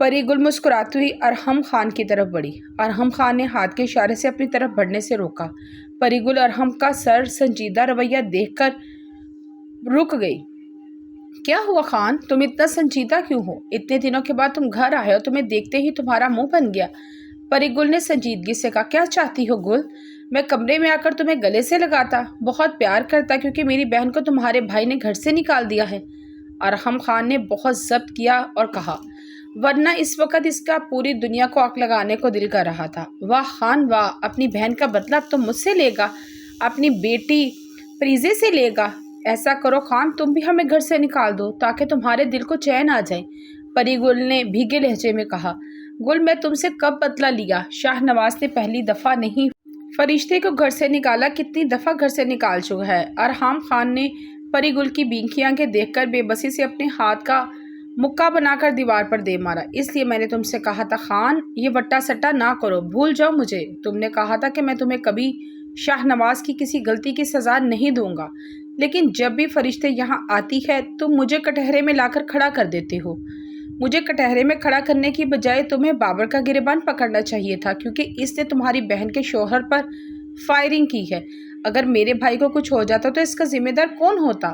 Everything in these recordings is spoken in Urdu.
پری گل مسکراتی ہوئی ارحم خان کی طرف بڑھی۔ ارحم خان نے ہاتھ کے اشارے سے اپنی طرف بڑھنے سے روکا۔ پری گل ارحم کا سنجیدہ رویہ دیکھ کر رک گئی۔ کیا ہوا خان، تم اتنا سنجیدہ کیوں ہو؟ اتنے دنوں کے بعد تم گھر آئے ہو، تمہیں دیکھتے ہی تمہارا منہ بن گیا۔ پری گل نے سنجیدگی سے کہا، کیا چاہتی ہو گل؟ میں کمرے میں آ کر تمہیں گلے سے لگاتا، بہت پیار کرتا، کیونکہ میری بہن کو تمہارے بھائی نے گھر سے نکال دیا ہے۔ ارحم خان نے بہت ضبط کیا اور کہا، ورنہ اس وقت اس کا پوری دنیا کو آگ لگانے کو دل کر رہا تھا۔ واہ خان واہ، اپنی بہن کا بدلہ اب تم مجھ سے لے گا، اپنی بیٹی پریزے سے لے گا۔ ایسا کرو خان، تم بھی ہمیں گھر سے نکال دو تاکہ تمہارے دل کو چین آ جائے۔ پری گل نے بھیگے لہجے میں کہا، گل میں تم سے کب بدلہ لیا؟ شاہ نواز نے پہلی دفعہ نہیں فرشتے کو گھر سے نکالا، کتنی دفعہ گھر سے نکال چکا ہے۔ ارحم خان نے پری گل کی بینکی آنکھیں دیکھ کر بے بسی سے اپنے ہاتھ کا مکہ بنا کر دیوار پر دے مارا۔ اس لیے میں نے تم سے کہا تھا خان، یہ وٹا سٹا نہ کرو، بھول جاؤ مجھے۔ تم نے کہا تھا کہ میں تمہیں کبھی شاہ نواز کی کسی غلطی کی سزا نہیں دوں گا، لیکن جب بھی فرشتے یہاں آتی ہے تم مجھے کٹہرے میں لا کر کھڑا کر دیتے ہو۔ مجھے کٹہرے میں کھڑا کرنے کی بجائے تمہیں بابر کا گریبان پکڑنا چاہیے تھا، کیونکہ اس نے تمہاری بہن کے شوہر پر فائرنگ کی ہے۔ اگر میرے بھائی کو کچھ ہو جاتا تو اس کا ذمہ دار کون ہوتا؟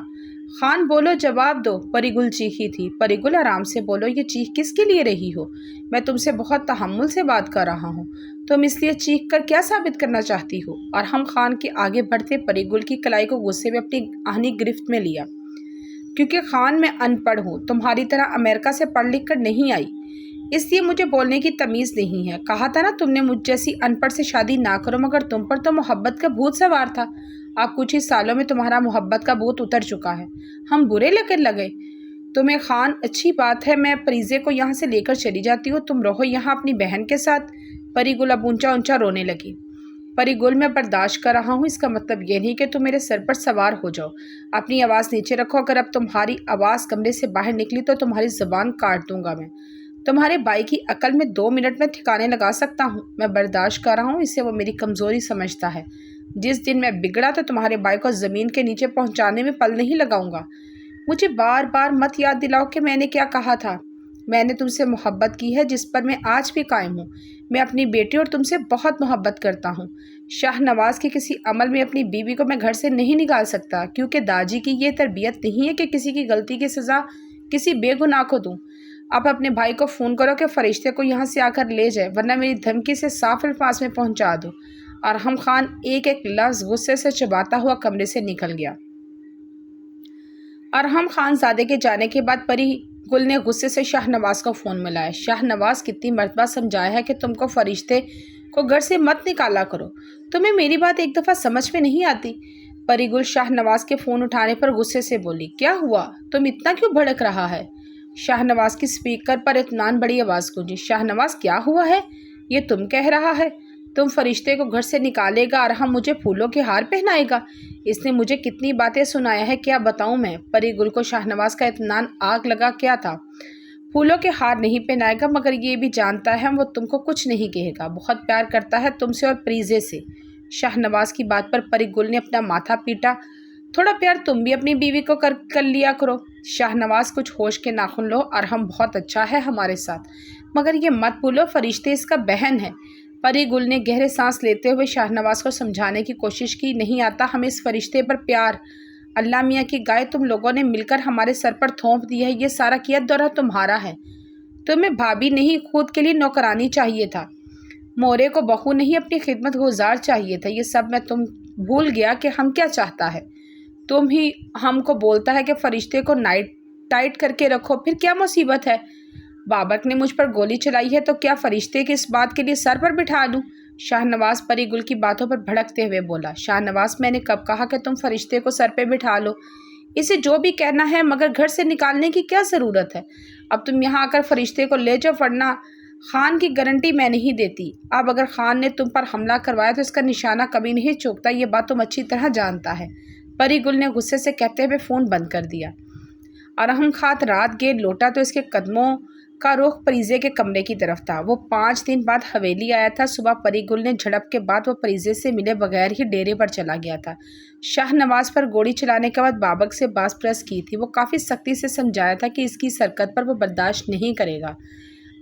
خان بولو، جواب دو۔ پری گل چیخی تھی۔ پری گل آرام سے بولو، یہ چیخ کس کے لیے رہی ہو؟ میں تم سے بہت تحمل سے بات کر رہا ہوں، تم اس لیے چیخ کر کیا ثابت کرنا چاہتی ہو؟ ارحم خان کے آگے بڑھتے پری گل کی کلائی کو غصے میں اپنی آہنی گرفت میں لیا۔ کیونکہ خان میں ان پڑھ ہوں، تمہاری طرح امریکہ سے پڑھ لکھ کر نہیں آئی، اس لیے مجھے بولنے کی تمیز نہیں ہے۔ کہا تھا نا تم نے مجھ جیسی ان پڑھ سے شادی نہ کرو، مگر تم پر تو محبت کا بھوت سوار تھا۔ اب کچھ ہی سالوں میں تمہارا محبت کا بھوت اتر چکا ہے، ہم برے لگے تمہیں خان۔ اچھی بات ہے، میں پریزے کو یہاں سے لے کر چلی جاتی ہوں، تم رہو یہاں اپنی بہن کے ساتھ۔ پری گل اب اونچا اونچا رونے لگی۔ پری گل میں برداشت کر رہا ہوں، اس کا مطلب یہ نہیں کہ تم میرے سر پر سوار ہو جاؤ۔ اپنی آواز نیچے رکھو، اگر اب تمہاری آواز کمرے سے باہر نکلی تو تمہاری زبان کاٹ دوں گا میں۔ تمہارے بھائی کی عقل میں 2 منٹ میں ٹھکانے لگا سکتا ہوں۔ میں برداشت کر رہا ہوں، اسے وہ میری کمزوری سمجھتا ہے۔ جس دن میں بگڑا تو تمہارے بھائی کو زمین کے نیچے پہنچانے میں پل نہیں لگاؤں گا۔ مجھے بار بار مت یاد دلاؤ کہ میں نے کیا کہا تھا۔ میں نے تم سے محبت کی ہے، جس پر میں آج بھی قائم ہوں۔ میں اپنی بیٹی اور تم سے بہت محبت کرتا ہوں۔ شاہ نواز کے کسی عمل میں اپنی بیوی کو میں گھر سے نہیں نکال سکتا، کیونکہ داجی کی یہ تربیت نہیں ہے کہ کسی کی غلطی کی سزا کسی بے گناہ کو دوں۔ اب اپنے بھائی کو فون کرو کہ فرشتے کو یہاں سے آ کر لے جائے، ورنہ میری دھمکی سے صاف الفاظ میں پہنچا دو۔ ارحم خان ایک ایک لفظ غصے سے چباتا ہوا کمرے سے نکل گیا۔ ارحم خان زادے کے جانے کے بعد پری گل نے غصے سے شاہ نواز کو فون ملایا۔ شاہ نواز، کتنی مرتبہ سمجھایا ہے کہ تم کو فرشتے کو گھر سے مت نکالا کرو، تمہیں میری بات ایک دفعہ سمجھ میں نہیں آتی؟ پری گل شاہ نواز کے فون اٹھانے پر غصے سے بولی، کیا ہوا؟ تم اتنا کیوں بھڑک رہا ہے؟ شاہ نواز کی سپیکر پر اطمینان بڑی آواز گونجی۔ شاہ نواز، کیا ہوا ہے؟ یہ تم کہہ رہا ہے؟ تم فرشتے کو گھر سے نکالے گا، ارحم مجھے پھولوں کے ہار پہنائے گا؟ اس نے مجھے کتنی باتیں سنایا ہے، کیا بتاؤں میں؟ پری گل کو شاہ نواز کا اطمینان آگ لگا کیا تھا۔ پھولوں کے ہار نہیں پہنائے گا، مگر یہ بھی جانتا ہے وہ تم کو کچھ نہیں کہے گا، بہت پیار کرتا ہے تم سے اور پریزے سے۔ شاہ نواز کی بات پر پری گل نے اپنا ماتھا پیٹا۔ تھوڑا پیار تم بھی اپنی بیوی کو کر لیا کرو۔ شاہ نواز، کچھ ہوش کے ناخن لو، ارحم بہت اچھا ہے ہمارے ساتھ، مگر یہ مت بھولو فرشتے اس کا بہن ہے۔ پری گل نے گہرے سانس لیتے ہوئے شاہ نواز کو سمجھانے کی کوشش کی، نہیں آتا ہمیں اس فرشتے پر پیار۔ اللہ میاں کی گائے، تم لوگوں نے مل کر ہمارے سر پر تھوپ دی ہے، یہ سارا کیا دورہ تمہارا ہے۔ تمہیں بھابھی نہیں، خود کے لیے نوکرانی چاہیے تھا، مورے کو بہو نہیں اپنی خدمت گزار چاہیے تھا۔ یہ سب میں تم بھول گیا کہ ہم کیا چاہتا ہے۔ تم ہی ہم کو بولتا ہے کہ فرشتے کو ٹائٹ کر کے رکھو، پھر کیا مصیبت ہے؟ بابک نے مجھ پر گولی چلائی ہے تو کیا فرشتے کی اس بات کے لیے سر پر بٹھا دوں؟ شاہ نواز پری گل کی باتوں پر بھڑکتے ہوئے بولا۔ شاہ نواز، میں نے کب کہا کہ تم فرشتے کو سر پہ بٹھا لو؟ اسے جو بھی کہنا ہے، مگر گھر سے نکالنے کی کیا ضرورت ہے؟ اب تم یہاں آ کر فرشتے کو لے جاؤ، ورنہ خان کی گارنٹی میں نہیں دیتی۔ اب اگر خان نے تم پر حملہ کروایا تو اس کا نشانہ کبھی نہیں چوکتا، یہ بات تم اچھی طرح جانتا ہے۔ پری گل نے غصے سے کہتے ہوئے فون بند کر دیا۔ ارحم خان رات گیر لوٹا تو اس کے قدموں کا رخ پریزے کے کمرے کی طرف تھا۔ وہ 5 دن بعد حویلی آیا تھا۔ صبح پری گل نے جھڑپ کے بعد وہ پریزے سے ملے بغیر ہی ڈیرے پر چلا گیا تھا۔ شاہ نواز پر گولی چلانے کے بعد بابک سے باز پرس کی تھی، وہ کافی سختی سے سمجھایا تھا کہ اس کی حرکت پر وہ برداشت نہیں کرے گا،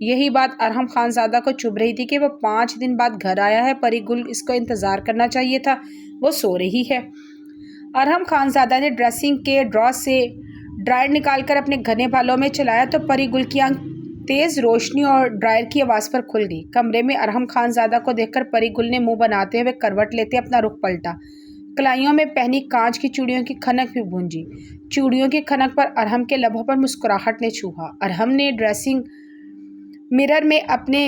یہی بات ارحم خانزادہ کو چبھ رہی تھی کہ وہ 5 دن بعد گھر آیا ہے، پری گل اس کو انتظار کرنا چاہیے تھا، وہ سو رہی ہے۔ ارحم خانزادہ نے ڈریسنگ کے ڈرا سے ڈرائر نکال کر اپنے گھنے بالوں میں چلایا تو پری گل کی آنکھ تیز روشنی اور ڈرائر کی آواز پر کھل گئی۔ کمرے میں ارحم خانزادہ کو دیکھ کر پری گل نے منہ بناتے ہوئے کروٹ لیتے اپنا رخ پلٹا۔ کلائیوں میں پہنی کانچ کی چوڑیوں کی کھنک بھی گونجی۔ چوڑیوں کی کھنک پر ارحم کے لبوں پر مسکراہٹ نے چھوہا۔ ارحم نے ڈریسنگ مرر میں اپنے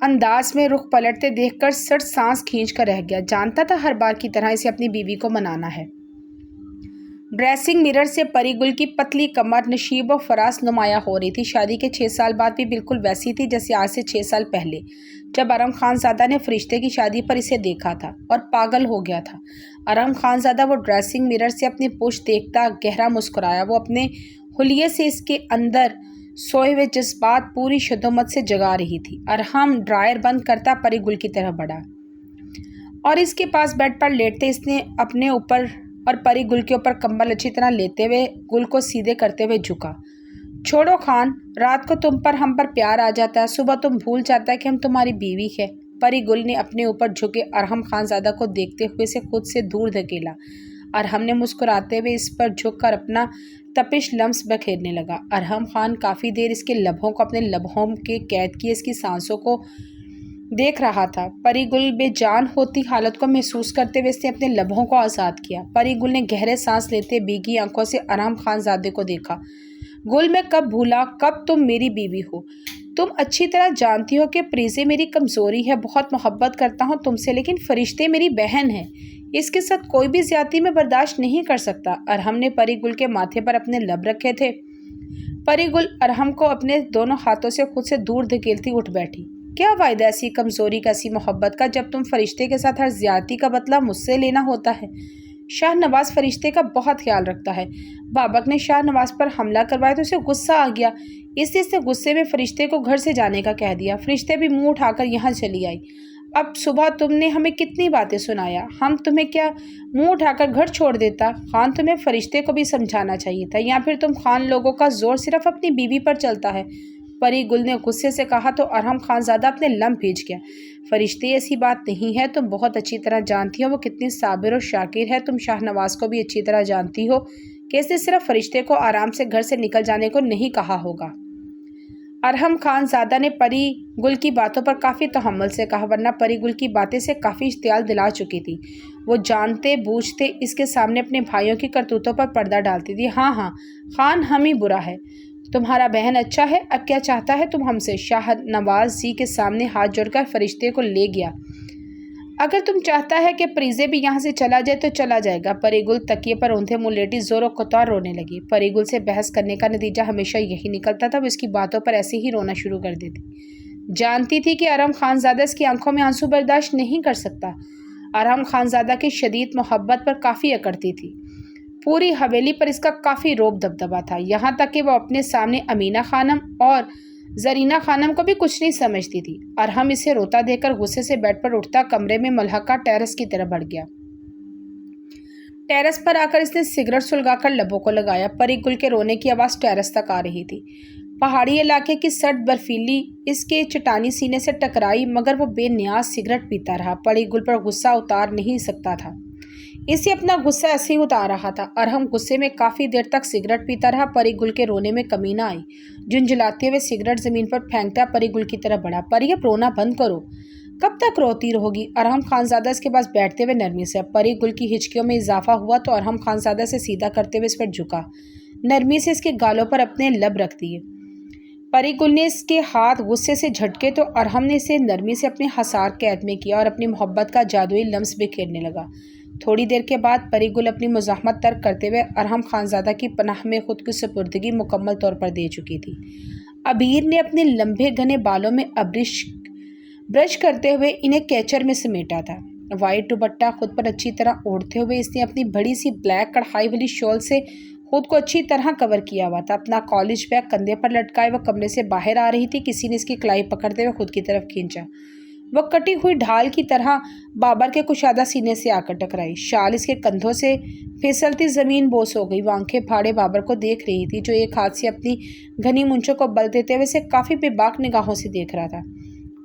انداز میں رخ پلٹتے دیکھ کر سٹ سانس کھینچ کر رہ گیا۔ جانتا تھا ہر بار کی طرح اسے اپنی بیوی کو منانا ہے۔ ڈریسنگ مرر سے پری گل کی پتلی کمر نشیب و فراز نمایاں ہو رہی تھی۔ شادی کے 6 سال بعد بھی بالکل ویسی تھی جیسے آج سے 6 سال پہلے جب ارحم خانزادہ نے فرشتے کی شادی پر اسے دیکھا تھا اور پاگل ہو گیا تھا۔ ارحم خانزادہ وہ ڈریسنگ مرر سے اپنی پشت دیکھتا گہرا مسکرایا۔ وہ اپنے حلیے سے اس کے اندر سوئے ہوئے جذبات پوری شدت سے جگا رہی تھی۔ ارحم ڈرائر بند کرتا پری گل کی طرف بڑھا اور اس کے پاس بیڈ پر لیٹتے اس نے اپنے اوپر اور پری گل کے اوپر کمبل اچھی طرح لیتے ہوئے گل کو سیدھے کرتے ہوئے جھکا۔ چھوڑو خان، رات کو تم پر ہم پر پیار آ جاتا ہے، صبح تم بھول جاتا ہے کہ ہم تمہاری بیوی ہے۔ پری گل نے اپنے اوپر جھکے ارحم خانزادہ کو دیکھتے ہوئے اسے خود سے دور دھکیلا۔ ارحم نے مسکراتے ہوئے اس پر جھک کر اپنا تپش لمس بکھیرنے لگا۔ ارحم خان کافی دیر اس کے لبوں کو اپنے لبوں کے قید کیے اس کی سانسوں کو دیکھ رہا تھا۔ پری گل بے جان ہوتی حالت کو محسوس کرتے ہوئے اس نے اپنے لبوں کو آزاد کیا۔ پری گل نے گہرے سانس لیتے بھیگی آنکھوں سے ارحم خانزادے کو دیکھا۔ گل، میں کب بھولا کب تم میری بیوی ہو۔ تم اچھی طرح جانتی ہو کہ پریزے میری کمزوری ہے، بہت محبت کرتا ہوں تم سے، لیکن فرشتے میری بہن ہے، اس کے ساتھ کوئی بھی زیادتی میں برداشت نہیں کر سکتا۔ ارحم نے پری گل کے ماتھے پر اپنے لب رکھے تھے۔ پری گل ارحم کو اپنے دونوں ہاتھوں سے خود سے دور دھکیلتی اٹھ بیٹھی۔ کیا فائدہ ایسی کمزوری کا، ایسی محبت کا، جب تم فرشتے کے ساتھ ہر زیادتی کا بدلہ مجھ سے لینا ہوتا ہے۔ شاہ نواز فرشتے کا بہت خیال رکھتا ہے۔ بابک نے شاہ نواز پر حملہ کروایا تو اسے غصہ آ گیا، اس لیے اس نے غصے میں فرشتے کو گھر سے جانے کا کہہ دیا۔ فرشتے بھی منہ اٹھا کر یہاں چلی آئی۔ اب صبح تم نے ہمیں کتنی باتیں سنایا، ہم تمہیں کیا منہ اٹھا کر گھر چھوڑ دیتا؟ خان، تمہیں فرشتے کو بھی سمجھانا چاہیے تھا، یا پھر تم خان لوگوں کا زور صرف اپنی بیوی پر چلتا ہے؟ پری گل نے غصے سے کہا تو ارحم خانزادہ اپنے لم بھیج گیا۔ فرشتے، ایسی بات نہیں ہے، تم بہت اچھی طرح جانتی ہو وہ کتنی صابر اور شاکر ہے۔ تم شاہ نواز کو بھی اچھی طرح جانتی ہو کہ اس نے صرف فرشتے کو آرام سے گھر سے نکل جانے کو نہیں کہا ہوگا۔ ارحم خانزادہ نے پری گل کی باتوں پر کافی تحمل سے کہا، ورنہ پری گل کی باتیں سے کافی اشتعال دلا چکی تھی۔ وہ جانتے بوجھتے اس کے سامنے اپنے بھائیوں کی کرتوتوں پر پردہ ڈالتی تھی۔ ہاں خان، ہم ہی برا ہے، تمہارا بہن اچھا ہے، اب کیا چاہتا ہے تم ہم سے؟ شاہ نواز جی کے سامنے ہاتھ جوڑ کر فرشتے کو لے گیا۔ اگر تم چاہتا ہے کہ پریزے بھی یہاں سے چلا جائے تو چلا جائے گا۔ پری گل تکیے پر اوندھے منہ لیٹی زور و قطار رونے لگی۔ پری گل سے بحث کرنے کا نتیجہ ہمیشہ یہی نکلتا تھا، وہ اس کی باتوں پر ایسے ہی رونا شروع کر دیتی۔ جانتی تھی کہ ارحم خانزادہ اس کی آنکھوں میں آنسو برداشت نہیں کر سکتا۔ ارحم خانزادہ کی شدید محبت پر کافی اکڑتی تھی۔ پوری حویلی پر اس کا کافی روب دبدبہ تھا، یہاں تک کہ وہ اپنے سامنے امینہ خانم اور زرینہ خانم کو بھی کچھ نہیں سمجھتی تھی۔ ارحم اسے روتا دیکھ کر غصے سے بیڈ پر اٹھتا کمرے میں ملحقہ ٹیرس کی طرف بڑھ گیا۔ ٹیرس پر آ کر اس نے سگریٹ سلگا کر لبوں کو لگایا۔ پری گل کے رونے کی آواز ٹیرس تک آ رہی تھی۔ پہاڑی علاقے کی سرد برفیلی اس کے چٹانی سینے سے ٹکرائی، مگر وہ بے نیاز سگریٹ پیتا رہا۔ پری گل پر غصہ اتار نہیں سکتا تھا، اسے اپنا غصہ ایسے ہی اتار رہا تھا۔ ارحم غصے میں کافی دیر تک سگریٹ پیتا رہا۔ پری گل کے رونے میں کمی نہ آئی۔ جھنجھلاتے ہوئے سگریٹ زمین پر پھینکتا پری گل کی طرف بڑھا۔ پری، اب رونا بند کرو، کب تک روتی رہو گی؟ ارحم خانزادہ اس کے پاس بیٹھتے ہوئے نرمی سے۔ پری گل کی ہچکیوں میں اضافہ ہوا تو ارحم خانزادہ سے سیدھا کرتے ہوئے اس پر جھکا، نرمی سے اس کے گالوں پر اپنے لب رکھ دیے۔ پری گل نے اس کے ہاتھ غصے سے جھٹکے تو ارحم نے اسے نرمی سے اپنے حصار قید میں کیا اور اپنی محبت کا جادوئی لمس بکھیرنے لگا۔ تھوڑی دیر کے بعد پری گل اپنی مزاحمت ترک کرتے ہوئے ارحم خانزادہ کی پناہ میں خود کی سپردگی مکمل طور پر دے چکی تھی۔ عبیر نے اپنے لمبے گھنے بالوں میں برش کرتے ہوئے انہیں کیچر میں سمیٹا تھا۔ وائٹ دوپٹہ خود پر اچھی طرح اوڑھتے ہوئے اس نے اپنی بڑی سی بلیک کڑھائی والی شال سے خود کو اچھی طرح کور کیا ہوا تھا۔ اپنا کالج بیگ کندھے پر لٹکائے وہ کمرے سے باہر آ رہی تھی۔ کسی نے اس کی کلائی پکڑتے ہوئے خود کی طرف کھینچا۔ وہ کٹی ہوئی ڈھال کی طرح بابر کے کشادہ سینے سے آ کر ٹکرائی۔ شال اس کے کندھوں سے پھسلتی زمین بوس ہو گئی۔ وہ آنکھیں پھاڑے بابر کو دیکھ رہی تھی، جو ایک ہاتھ سے اپنی گھنی مونچھوں کو بل دیتے ہوئے اسے کافی بے باک نگاہوں سے دیکھ رہا تھا۔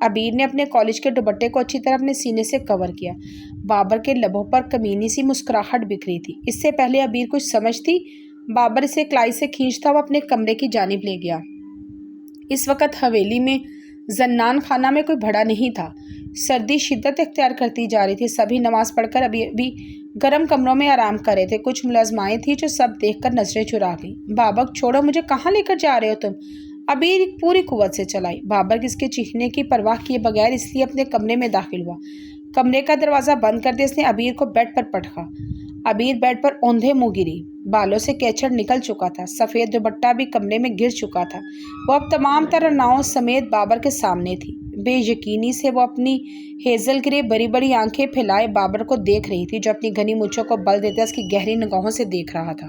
عبیر نے اپنے کالج کے دوپٹے کو اچھی طرح اپنے سینے سے کور کیا۔ بابر کے لبوں پر کمینی سی مسکراہٹ بکھری تھی۔ اس سے پہلے عبیر کچھ سمجھتی، بابر اسے کلائی سے کھینچتا وہ اپنے کمرے کی جانب لے گیا۔ اس وقت حویلی میں زنان خانہ میں کوئی بھڑا نہیں تھا۔ سردی شدت اختیار کرتی جا رہی تھی۔ سبھی نماز پڑھ کر ابھی گرم کمروں میں آرام کر رہے تھے۔ کچھ ملازمائیں تھیں جو سب دیکھ کر نظریں چرا گئیں۔ بابر چھوڑو، مجھے کہاں لے کر جا رہے ہو تم؟ عبیر پوری قوت سے چلائی۔ بابر اس کے چیخنے کی پرواہ کیے بغیر اس لیے اپنے کمرے میں داخل ہوا۔ کمرے کا دروازہ بند کر دیا اس نے عبیر کو بیڈ پر پٹکا۔ عبیر بیڈ پر اوندھے منہ گری۔ بالوں سے کیچڑ نکل چکا تھا۔ سفید دوپٹہ بھی کمرے میں گر چکا تھا۔ وہ اب تمام تر ناؤں سمیت بابر کے سامنے تھی۔ بے یقینی سے وہ اپنی ہیزل گرے بڑی بڑی آنکھیں پھیلائے بابر کو دیکھ رہی تھی، جو اپنی گھنی مونچھوں کو بل دیتے اس کی گہری نگاہوں سے دیکھ رہا تھا۔